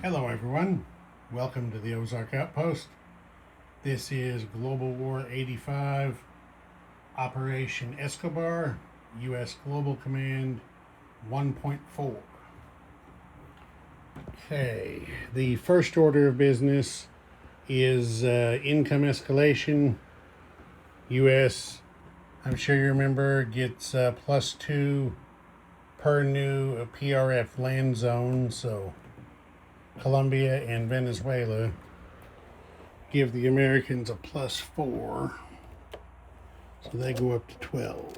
Hello everyone, welcome to the Ozark Outpost. This is Global War 85, Operation Escobar, U.S. Global Command 1.4. Okay, the first order of business is income escalation. U.S., I'm sure you remember, gets +2 per new PRF land zone, so Colombia and Venezuela give the Americans a +4, so they go up to 12.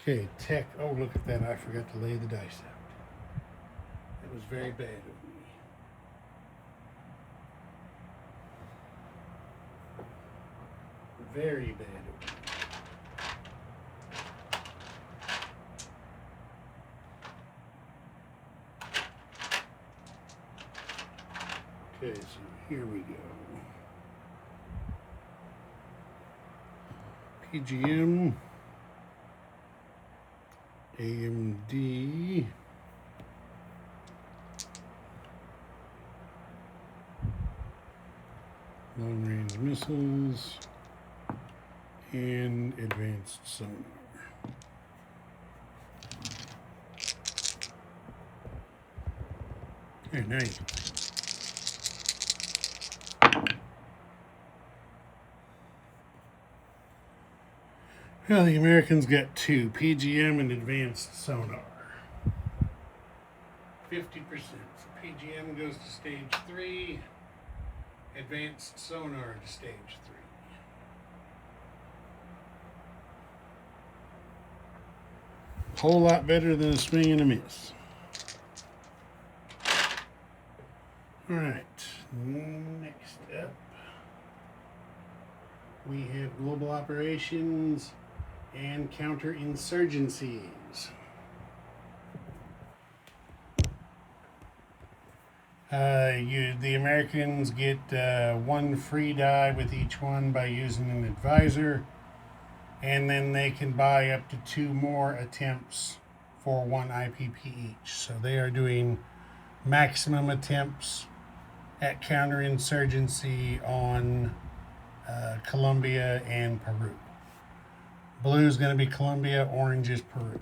Okay, tech. Oh, look at that. I forgot to lay the dice out. That was very bad of me. Very bad of me. Okay, so here we go. PGM, AMD, long-range missiles, and advanced sonar. Okay, now you Well, the Americans got 2, PGM and advanced sonar. 50%. So PGM goes to stage 3, advanced sonar to stage 3. Whole lot better than a swing and a miss. All right, next up, we have global operations and counterinsurgencies. The Americans get 1 free die with each one by using an advisor, and then they can buy up to 2 more attempts for 1 IPP each. So they are doing maximum attempts at counterinsurgency on Colombia and Peru. Blue is going to be Colombia, orange is Peru.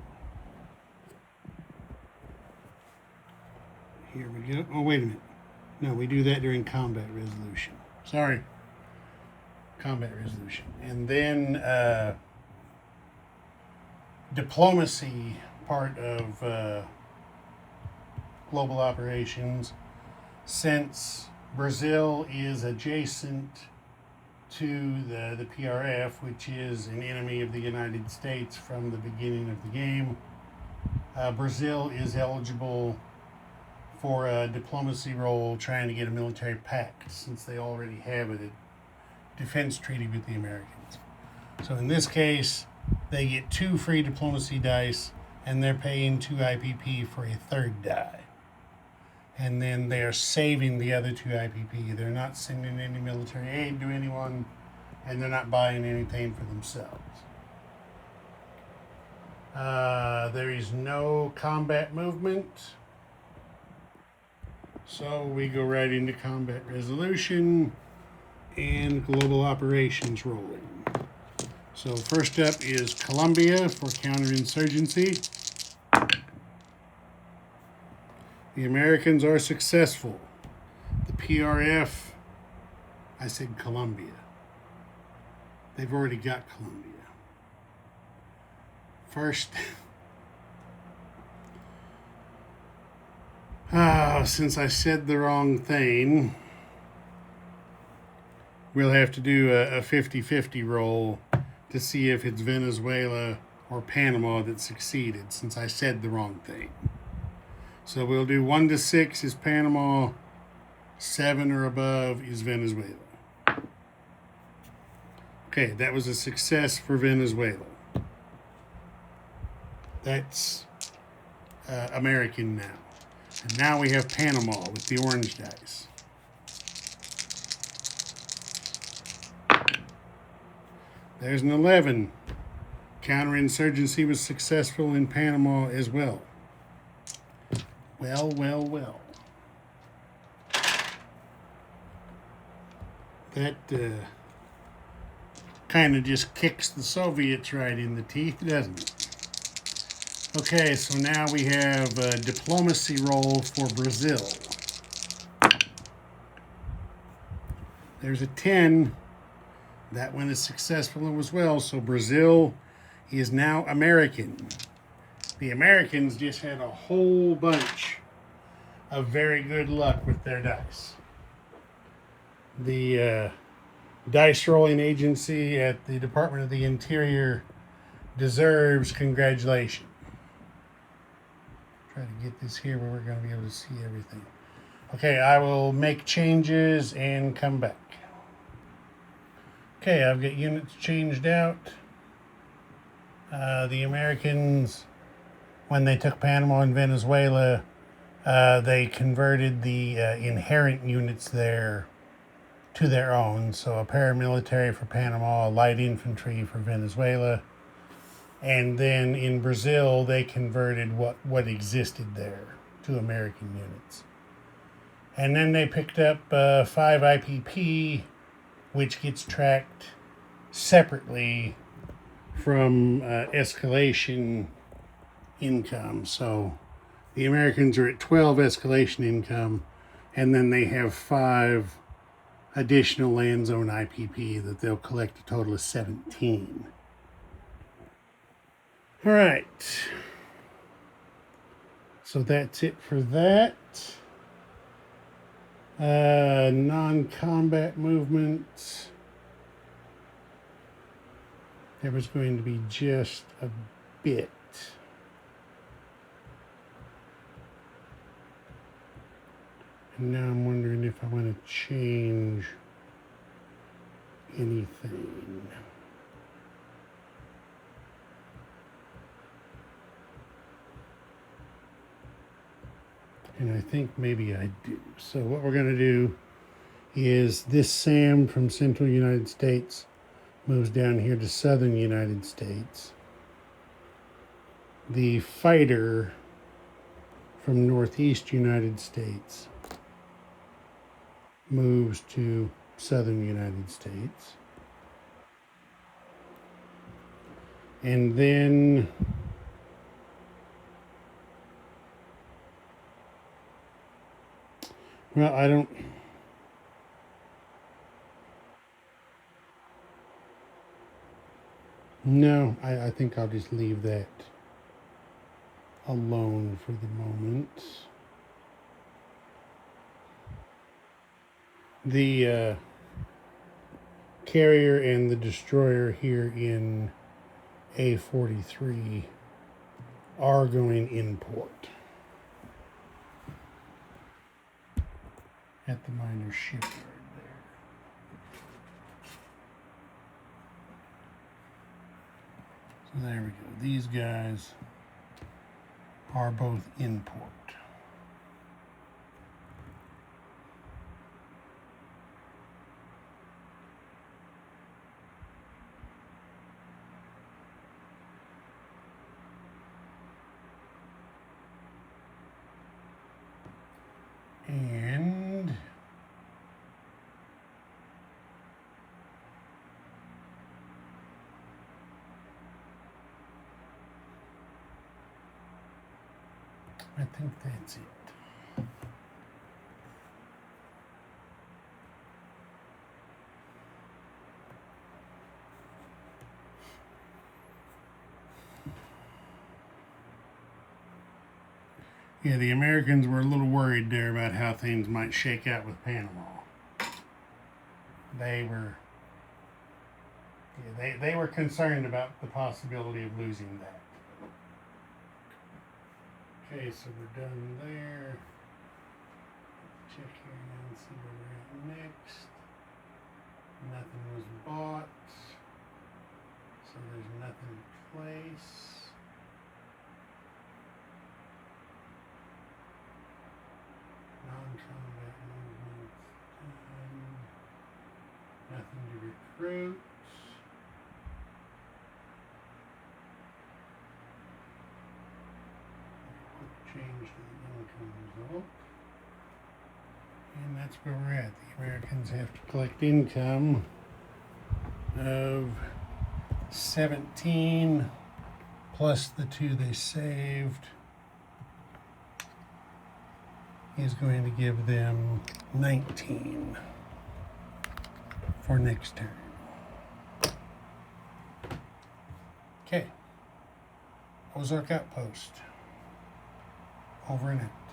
Here we go. Oh, wait a minute. No, we do that during combat resolution. Sorry. Combat resolution. And then diplomacy part of global operations. Since Brazil is adjacent to the PRF, which is an enemy of the United States from the beginning of the game, Brazil is eligible for a diplomacy role trying to get a military pact, since they already have a defense treaty with the Americans. So in this case, they get 2 free diplomacy dice, and they're paying 2 IPP for a 3rd die. And then they're saving the other 2 IPP. They're not sending any military aid to anyone, and they're not buying anything for themselves. There is no combat movement, so we go right into combat resolution and global operations rolling. So first up is Colombia for counterinsurgency. The Americans are successful. The PRF, I said Colombia. They've already got Colombia. First, since I said the wrong thing, we'll have to do a 50-50 roll to see if it's Venezuela or Panama that succeeded, since I said the wrong thing. So we'll do 1 to 6 is Panama, 7 or above is Venezuela. Okay, that was a success for Venezuela. That's American now. And now we have Panama with the orange dice. There's an 11. Counterinsurgency was successful in Panama as well. Well, well, well. That kind of just kicks the Soviets right in the teeth, doesn't it? Okay, so now we have a diplomacy role for Brazil. There's a 10. That one is successful as well. So Brazil is now American. The Americans just had a whole bunch of very good luck with their dice. The dice rolling agency at the Department of the Interior deserves congratulations. Try to get this here where we're going to be able to see everything. Okay, I will make changes and come back. Okay, I've got units changed out. The Americans, when they took Panama and Venezuela, they converted the inherent units there to their own. So a paramilitary for Panama, a light infantry for Venezuela. And then in Brazil, they converted what existed there to American units. And then they picked up 5 IPP, which gets tracked separately from escalation income. So the Americans are at 12 escalation income, and then they have 5 additional land zone IPP that they'll collect a total of 17. All right. So that's it for that. Non-combat movements. There was going to be just a bit. And now I'm wondering if I want to change anything. And I think maybe I do. So what we're going to do is this SAM from Central United States moves down here to Southern United States. The fighter from Northeast United States moves to Southern United States. And then well, I don't. No, I think I'll just leave that alone for the moment. The carrier and the destroyer here in A43 are going in port at the minor shipyard there. So there we go. These guys are both in port. And I think that's it. Yeah, the Americans were a little worried there about how things might shake out with Panama. They were concerned about the possibility of losing that. Okay, so we're done there. Check here now and see where we're at next. Nothing was bought, so there's nothing in place. Non-combat movements, nothing to recruit. Quick change the income result. And that's where we're at. The Americans have to collect income of 17 plus the 2 they saved is going to give them 19 for next term. Okay. Ozark Outpost. Over and out.